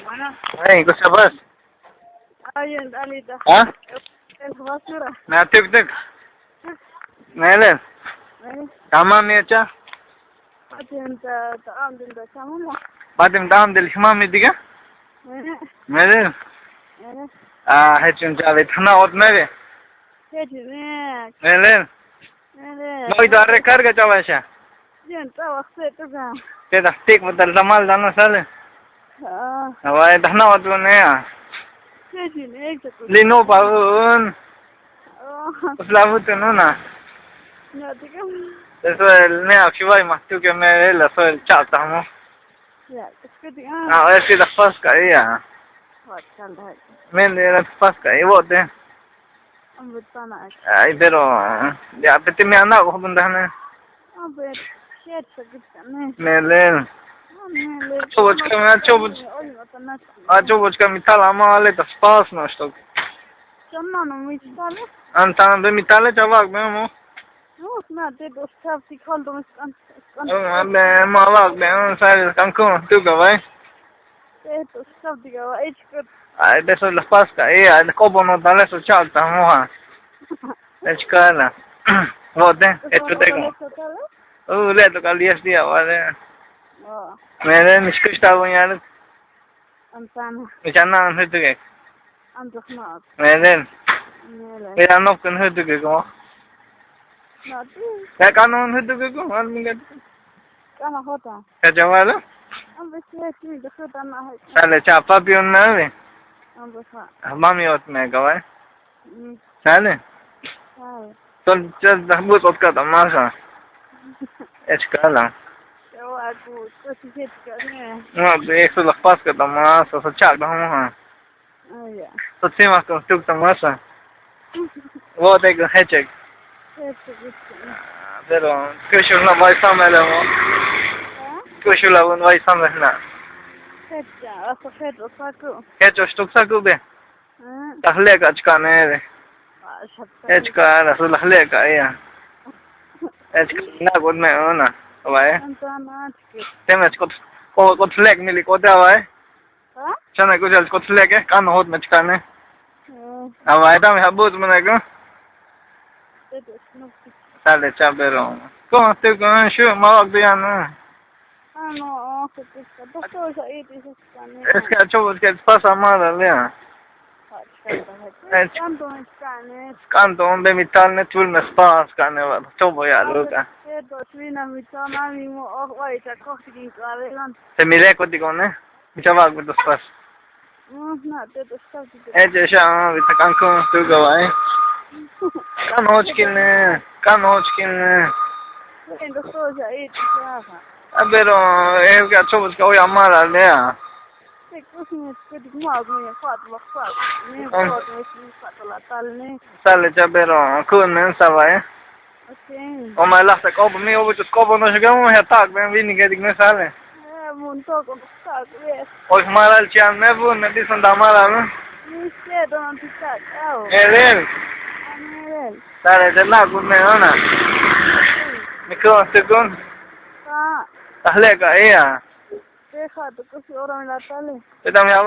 Mana? Hey, gusto bas? Ayun, alita. Ha? El basura. Natik-tik. Nelen? Ay, Tamam ya cha? atin taam din da sama mo. Batim tamam del himam diga? Nelen? Hechun chave thana ot nave. Hechi ne. Nelen? Ne. Noi darre karga chawasha. Jen ta wakse to ga. Te da tik badal damal dana sale. Ah, Awai thana ot ne ya. hechi ne ek to. Lino paun. Oh, Uslavut no na. na tika. Eso el ne akshivai ma tu que me la so el chat amo. Ya, eskati A ver si la pasca ya. What kan da. Men de la pasca y bote. Ambut pana. Ay, pero ya pete me anda ko bunda ne. Ambut shet sagit ne. Nelen. Ne. Чобочка, меня чобочка. А чобочка металла мало это спасно что. Чонно no мистале. Антана до металла чавак бемо. Ну, на те до ставти колдом скан. Абе малак бемо сай канко tu gavai. Те до ставти га эчкот. Ai de eso las pasca. Ai como no dale su chalta moja. Echkala. Vote, esto tengo. Le toca 10 días, vale. Oh, Mere nishkishta bunyal. antana. Michana hütüge. Antana. Mere. Nele. Mira no kun hütüge ko. Nati. Ya kanon hütüge ko. Al mingat. Kama hota. Ya jawala. Ambe sesi de hota na hai. Sale chapa pion na ve. Ambe sa. Mami ot me gawai. Sale. Hai. Sol chal dahbut ot ka tamasa. Echkala. Eu aku sesi het ka ne. No, de eso las pasca tamasa, so chak da moja. Ai ya. So tsima con tuk tamasa. Vote ko hechek. Sesi. Pero kushula vai samele mo. Ha? Kushula un vai samele. Het ja, aso het osaku. Hecho stuk sakube. Ha? Tahle ka chkane re. Ah, shatta. Echka rasul hle ka ya. Echka na god me ona. Vai. Antana chke. Temes ko tlek mili ko da vai. Ha? Chana ko jal ko tlek ke kan hot me chkane. Ha. Vai tam habut mane ko. Te do snup. Sale chabero. Ko te ko shu mawak dia na. Ah, no, se te está. Doctor, ya it is scanning. Es que chobo que pasa mal le. ¿Cuánto me scanning? Canto un de metal ne tul me spa skane va. Chobo ya luka. Esto, svina mi tona mi mo oi ta kohtikin kavelan. Se mire ko digo ne. Chavak mit spas. Na, te do stavti. Je sha vit kanko tu go vai. Kan hochkin. En doctor, ya it is. Pero que chobo que hoy amara le. Se cosme que digo me fato fato. Me fato me fato la tal ne. Sale chabero kun men sa vai. Okay. O mai lasă copul meu, uite scopul nu știu cum e tac, ben vini că digne sale. Mun to con sta que. O mai al ce am nebun, ne dis da mala, nu? Ni se don sta. Au. Elen, Anel. sale de la cu me ona. Mică secund. Ah, Ahle ka ea. deja tu que si ora me la tale. Te dam ya